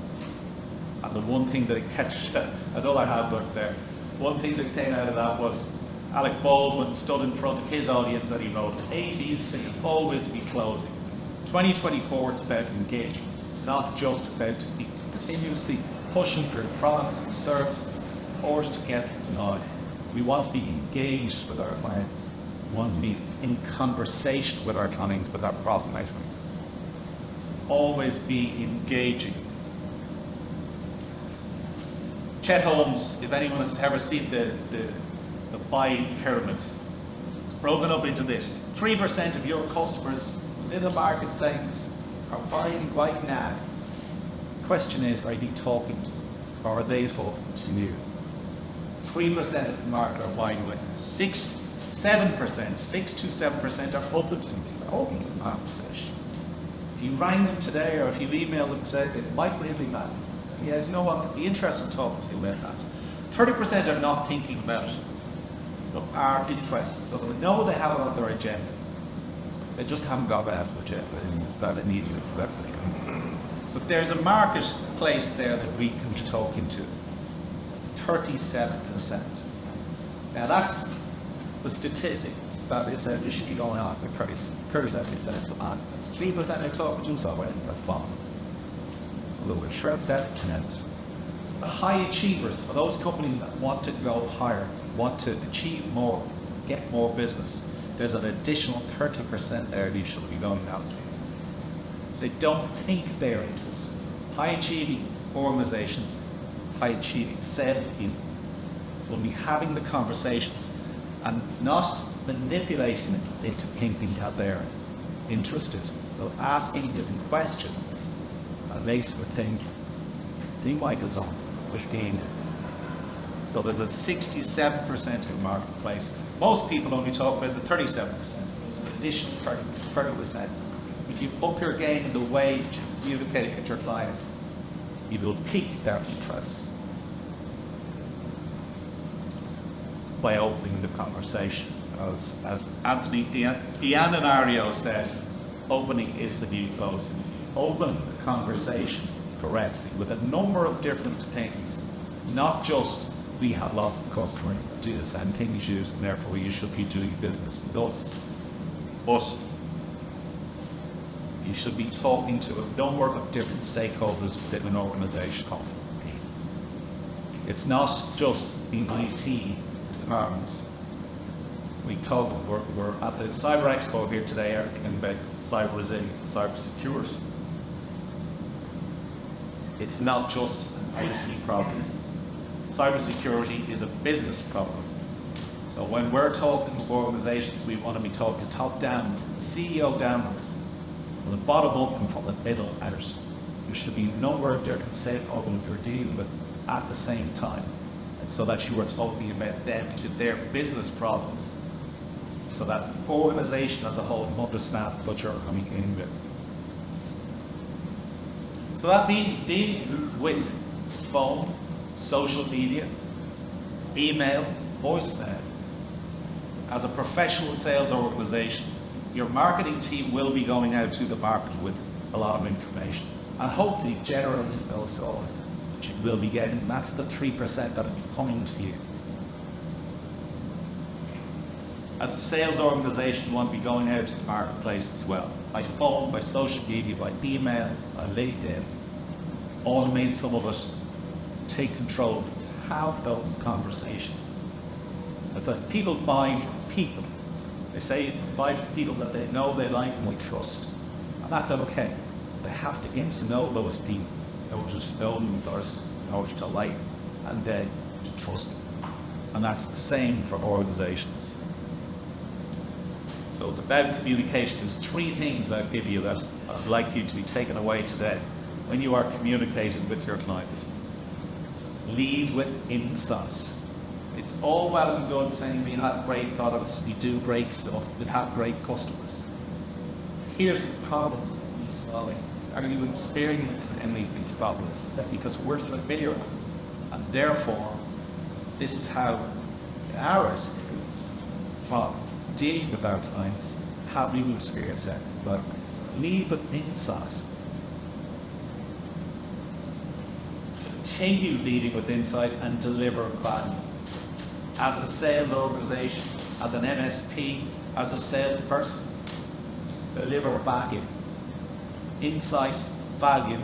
And the one thing that catch another handbook there, one thing that came out of that was Alec Baldwin stood in front of his audience and he wrote, 80s can always be closing. 2024, it's about engagement. It's not just about continuously pushing for products and services or to get to know. We want to be engaged with our clients. We want to be in conversation with our clients, with our prospects. Always be engaging. Chet Holmes, if anyone has ever seen the buying pyramid, it's broken up into this. 3% of your customers within the market segment are buying right now. The question is, are you talking to them, or are they talking to you? 3% of the market are buying right now. 6 to 7% are open to the conversation. If you rang them today, or if you emailed them today, it might really matter. Yeah, you know what, I'd be interested in talking to you about that. 30% are not thinking about it, but are interested. So they know they have it on their agenda. They just haven't got that agenda that they need to. So there's a marketplace there that we can be talking to. 37%. Now that's the statistics that is said should be going on for 37% of on. 3% are talking to, so that's fine. So we're sure that tremendous. The high achievers are those companies that want to go higher, want to achieve more, get more business. There's an additional 30% there they should be going after. They don't think they're interested. High achieving organizations, high achieving salespeople will be having the conversations and not manipulating it into thinking that they're interested. They're asking them questions that makes them think Michael's on 15. So there's a 67% of the marketplace. Most people only talk about the 37%. There's an additional 30%. If you up your game in the way that you communicate with your clients, you will pique their interest by opening the conversation. As Anthony Ianninario said, opening is the new closing. Open the conversation correctly with a number of different things, not just we have lots of customers that do the same thing as you, and therefore you should be doing business with us. But you should be talking to a number of different stakeholders within an organization. It's not just the IT department. We're at the Cyber Expo here today, everything is about cyber resilience, cyber security. It's not just an IT problem. Cybersecurity is a business problem. So when we're talking to organizations, we want to be talking top down, the CEO downwards, from the bottom up and from the middle out. There should be no word there can say what you're dealing with at the same time, so that you are talking about them to their business problems, so that the organization as a whole understands what you're coming in with. So that means dealing with phone, social media, email, voicemail. As a professional sales organization, your marketing team will be going out to the market with a lot of information, and hopefully generating those calls that you will be getting. That's the 3% that will be coming to you. As a sales organization, you want to be going out to the marketplace as well, by phone, by social media, by email, by LinkedIn. Automate some of it, take control of it, have those conversations. Because people buy from people. They say buy from people that they know, they like, and they trust. And that's okay. They have to get to know those people, in order to know them first, in order to like, and then to trust them. And that's the same for organizations. So it's about communication. There's 3 things I'll give you that I'd like you to be taken away today when you are communicating with your clients. Lead with insight. It's all well and good saying we have great products, we do great stuff, we have great customers. Here's the problems that we're solving. Are you experiencing any of these problems? Because we're familiar with them. And therefore, this is how our experience from dealing with our clients, how we will experience that. But lead with insight. Continue leading with insight and deliver value. As a sales organization, as an MSP, as a salesperson, deliver value. Insight, value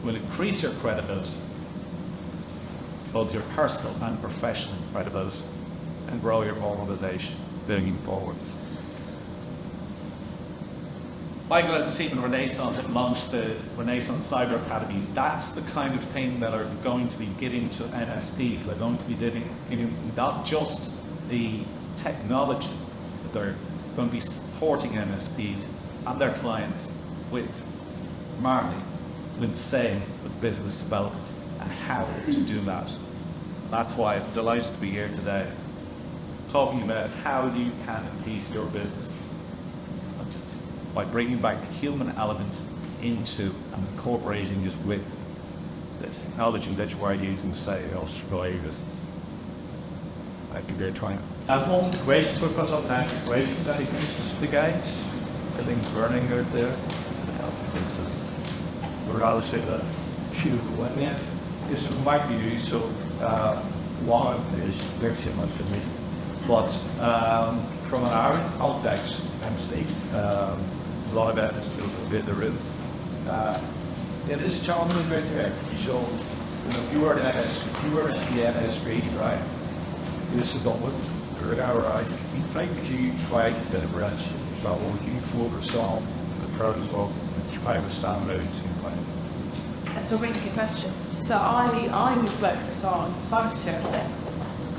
will increase your credibility, both your personal and professional credibility, and grow your organization moving forward. Michael and his team in Renaissance have launched the Renaissance Cyber Academy. That's the kind of thing that are going to be giving to NSPs. They're going to be giving not just the technology, but they're going to be supporting NSPs and their clients with marketing, with sales, with business development, and how to do that. That's why I'm delighted to be here today, talking about how you can increase your business by bringing back the human element into and incorporating it with the technology that you are using to say your business. I think they're trying. One question, we've got some time for questions. Any questions to the guys? Everything's burning out there. This is, we're obviously the shoot went in. This is my view, so one is very much for me. But from an Irish context, MC, a lot of evidence to a bit there is. It is challenging right there. So, if you were in the NSP, right? This is not what you're right. In fact, you try to differentiate about what you focus on the purpose of the type of standards in play. That's a really good question. So I would focus on cybersecurity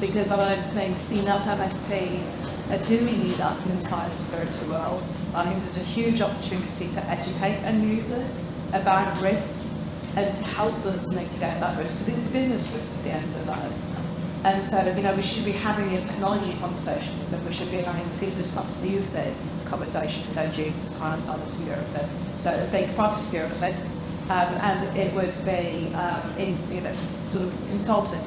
because I don't think enough MSPs are doing enough in the cybersecurity world. I think there's a huge opportunity to educate end users about risk and to help them to mitigate that risk, because it's business risk at the end of the day. And so, we should be having a technology conversation, but we should be having a business continuity conversation with end users around cybersecurity. So it would be cybersecurity, and it would be sort of consulting.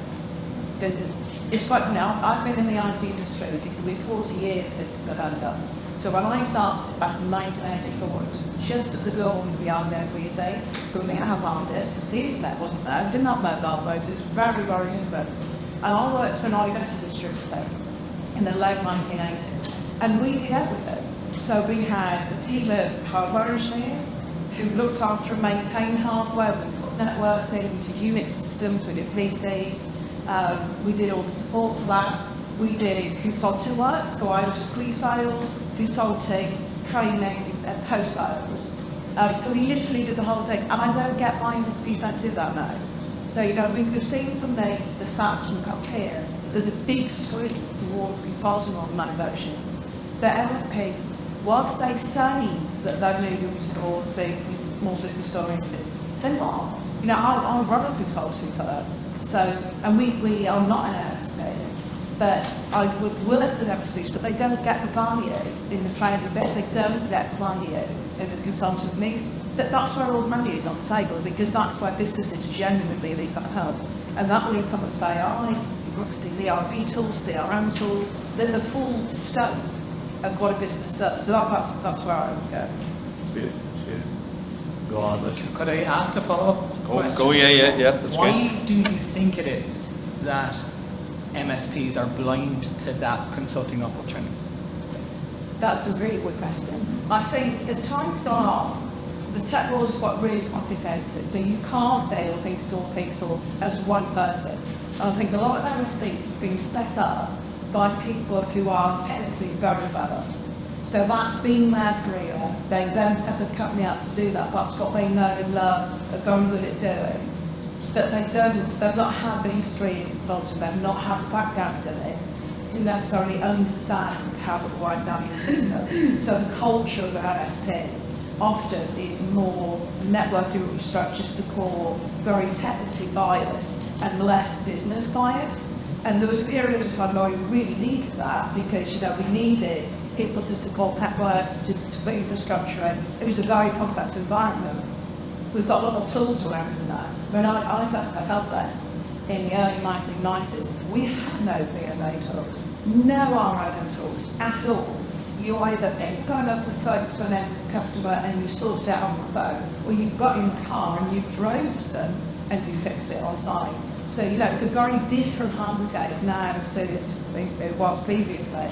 It's quite, I've been in the IT industry with 40 years this November. So when I started back in 1984, it was just at the dawn beyond NBC, something outbound this. The internet wasn't there, didn't have mobile phones, it was very, very different. And I worked for an oil and gas distributor in the late 1980s, and we did everything. So we had a team of hardware engineers who looked after and maintained hardware. We put networks, we did Unix systems, we did PCs, we did all the support for that. We did consulting work, so I was pre-sales, consulting, training, and post-sales. So we literally did the whole thing, and I don't get why MSPs don't do that now. So, we've seen from the stats from up here, there's a big swing towards consulting organisations. The MSPs, whilst they say that they're moving towards being more business oriented, they're not. I run a consulting firm, so, and we are not an MSP. But I would work with MSPs, but they don't get the value in the training bit, they don't get value in the consultant mix. That's where all the money is on the table, because that's where businesses genuinely need that help. And that will come with AI, these ERP tools, CRM tools, then the full scope of what a business does. So that's where I would go. Good. Go on, Could I ask a follow-up question? Go, yeah. That's Why great. do you think it is that MSPs are blind to that consulting opportunity? That's a really good question. I think as time's gone on, the technology's got really complicated, so you can't fail things to all people as one person. And I think a lot of MSPs have been set up by people who are technically very better. So that's been their career. They then set a company up to do that. That's what they know, love, are very good at doing. But they've not had the history in consulting, they've not had the background in it to necessarily understand how to provide value to them. So the culture of an MSP often is more networking infrastructure support, very technically biased, and less business biased. And there was a period of time where we really needed that, because we needed people to support networks, to put infrastructure in. It was a very complex environment. We've got a lot of tools around us now. When I set up help desk in the early 1990s, we had no BSA tools, no RIM tools at all. You either got up and spoke to an end customer and you sorted it out on the phone, or you got in the car and you drove to them and you fixed it on site. So, it's a very different landscape now to it was previously.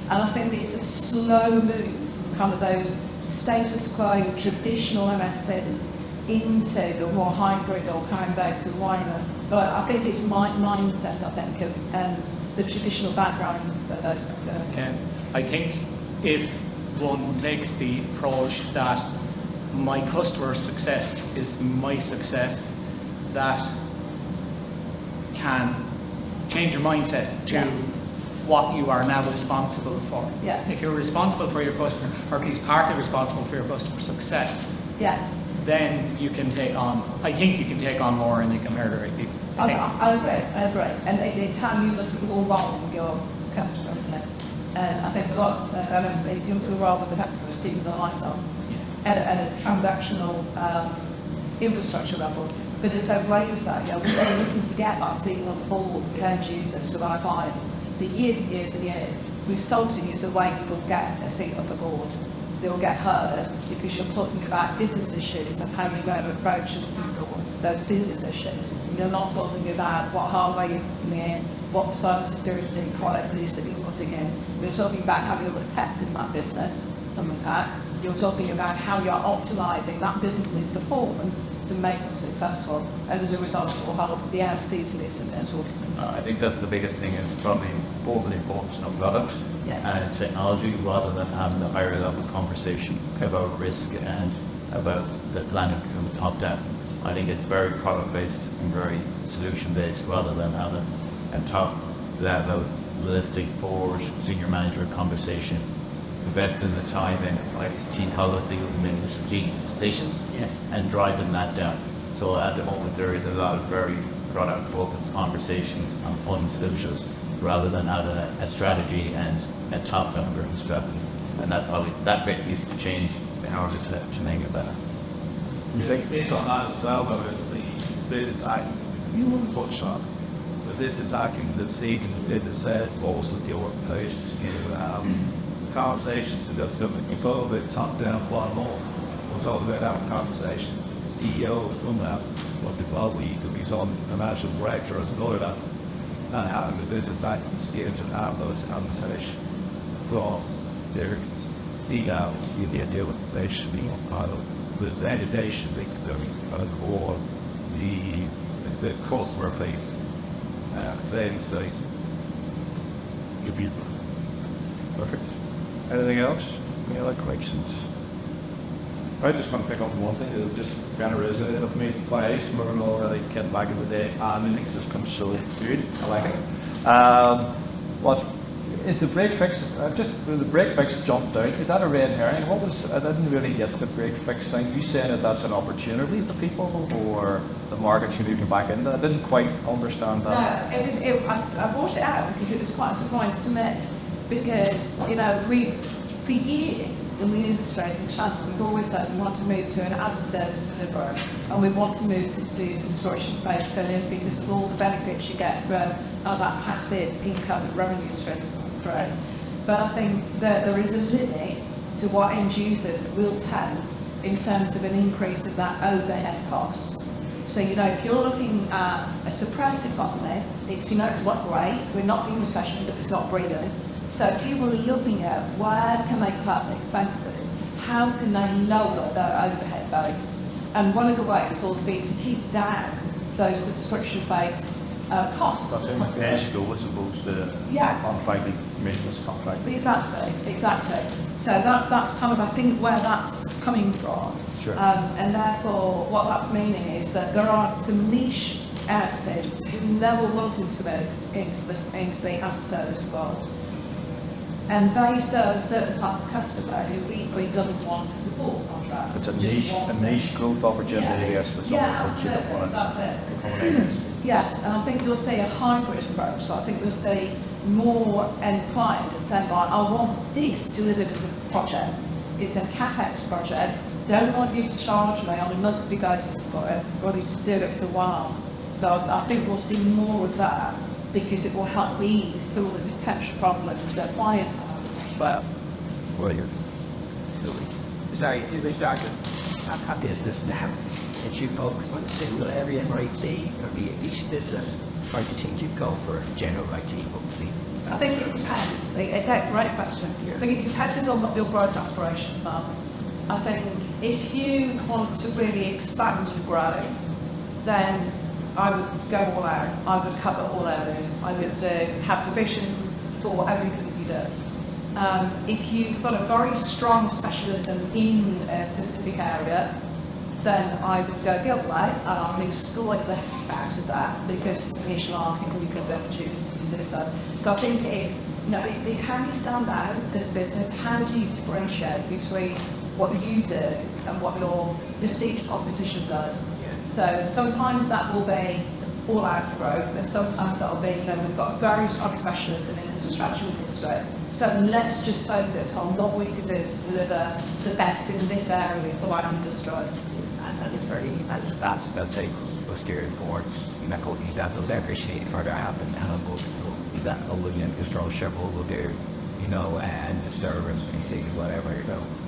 And I think it's a slow move from kind of those status quo traditional MSPs into the more hybrid or home-based environment. But I think it's my mindset, and the traditional background of those guys. I think if one takes the approach that my customer's success is my success, that can change your mindset to Yes. what you are now responsible for. Yeah. If you're responsible for your customer, or at least partly responsible for your customer's success, Yeah, then you can take on, I think you can take on more and you can hire the right people. I agree. And it's how you look at your role with your customers, isn't it? And I think a lot of MSPs, you look at the role with the customers, keeping the lights on at a transactional infrastructure level. But as they've raised that, we're looking to get that seat on the board with current users to our clients for years and years and years. Consulting is the way people get a seat on the board. They will get heard because you're talking about business issues and how you're going to approach and handle those business issues. You're not talking about what hardware you're putting in, what the cybersecurity product is that you're putting in. You're talking about how you're protecting that business from attack. You're talking about how you're optimising that business's performance to make them successful, and as a result it will help the MSP to be successful. I think that's the biggest thing. It's probably overly focused on product and technology rather than having the higher level conversation about risk and about the planning from the top down. I think it's very product based and very solution based rather than having a top level holistic board senior management conversation. Invest in the time in ICT policies and strategic decisions and driving that down. So at the moment there is a lot of very product focused conversations on solutions rather than having a strategy and a top down driven strategy. And that bit needs to change in order to make it better. You think big on that as well, though, is the business hacking you was touched on. So this is hacking that's even in the sales force of the organization. Conversations with us, you follow the top down, bottom up. We'll talk about having conversations with the CEO from that, what the policy could be some financial director or something that, and having the business hacking to be able to have those conversations. Plus, their CEOs, the idea what they should be on file. There's the education because they're core the customer face, sales face. Perfect. Anything else? Any other questions? I just want to pick up on one thing. It just kind of resonated with me. I used to learn all that kid back in the day, and I think it's come so good. I like it. What is the break fix? Just the break fix jumped out. Is that a red herring? What was? I didn't really get the break fix thing. You saying that that's an opportunity for people, or the market's moving back into? I didn't quite understand that. No, it was. I brought it out because it was quite a surprise to me. Because for years in the industry, in China, we've always said we want to move to an as-a-service delivery, and we want to move to subscription-based billing because of all the benefits you get from that passive income revenue streams coming through. But I think that there is a limit to what end users will take in terms of an increase of that overhead costs. So, if you're looking at a suppressed economy, it's not great, we're not in recession, but it's not brilliant. So people are looking at where can they cut expenses, how can they lower their overhead base, and one of the ways will be to keep down those subscription-based costs. That's in pay go as opposed to contracted maintenance contract. Exactly. So that's kind of, I think, where that's coming from. Sure. And therefore, what that's meaning is that there are some niche airspins who never wanted to move into the as-a-service world. And they serve a certain type of customer who equally doesn't want a support contract. It's a niche growth opportunity, I guess, for someone. Absolutely. That's it. Yes, and I think you'll see a hybrid approach. So I think you'll see more end client that saying, right, I want this delivered as a project. It's a CapEx project. Don't want you to charge me on a monthly basis for it. I want you to do it for a while. So I think we'll see more of that, because it will help ease some of the potential problems that clients have. Well, you're silly. Sorry, a business now that you focus on a single area of IT or be a niche business, or do you think you'd go for a general IT company? I think it depends. Again, great question. I think it depends on what your growth aspirations are. I think if you want to really expand and grow, then I would go all out. I would cover all areas. I would have divisions for everything that you do. If you've got a very strong specialism in a specific area, then I would go the other way, and I would exploit the heck out of that, because it's a niche market and you can have opportunities to do so. So I think it's how you stand out as a business, how do you differentiate between what you do and what your perceived competition does. So sometimes that will be all out for growth, but sometimes that will be, we've got very strong specialists in the construction industry. So let's just focus on what we can do to deliver the best in this area for our industry. And it's very, that's say, steering towards companies that will appreciate further happen and will that will infrastructure will do, and the service, PCs, whatever,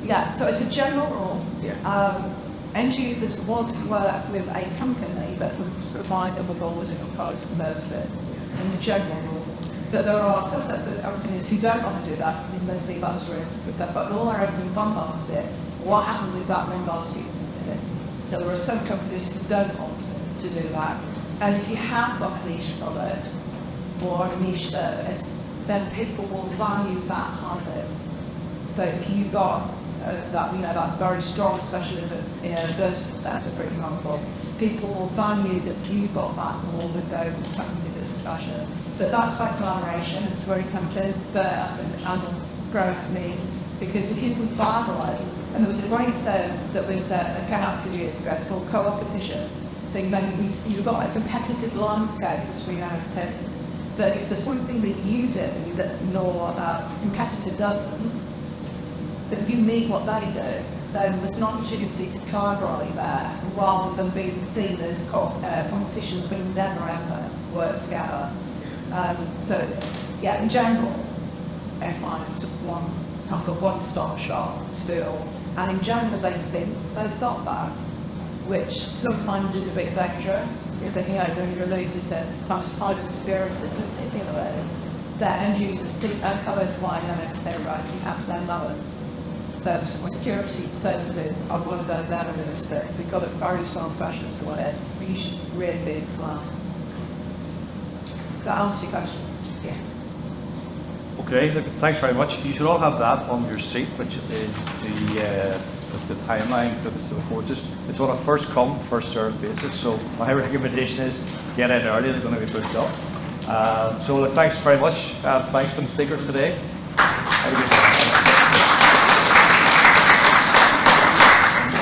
Yeah, so it's a general rule. Yeah. End users want to work with a company that will provide them with all the different products and services. It's a general rule. But there are subsets of companies who don't want to do that because they see that as risk. If they've got all their eggs in one basket, what happens if that one basket is this? So there are some companies who don't want to do that. And if you have got a niche product or a niche service, then people will value that highly. So if you've got that very strong specialism in a vertical sector, for example, people will value that you've got that more than go with a company that's specialist. But that's by collaboration. It's very tempting for us and growth needs, because if you can collaborate, and there was a great term that was came out a few years ago called co-opetition. So you've got a competitive landscape between ISPs, but if there's something that you do that your competitor doesn't, but you need what they do, then there's an opportunity to collaborate there rather than being seen as competition that will never ever work together. In general, F1 is one-stop shop still, and in general they think they've got that, which sometimes is a bit dangerous. When you're alluded to kind of cyber security particularly, that end users think they're covered by an MSP, right? Perhaps they're not. So security services are one of those areas that we've got a very strong specialist where we you should really be smart. Does that answer your question? Yeah. Okay, look, thanks very much. You should all have that on your seat, which is the timeline for the forward. It's on a first come, first served basis. So my recommendation is get in early. They're going to be booked up. So look, thanks very much. Thanks to the speakers today.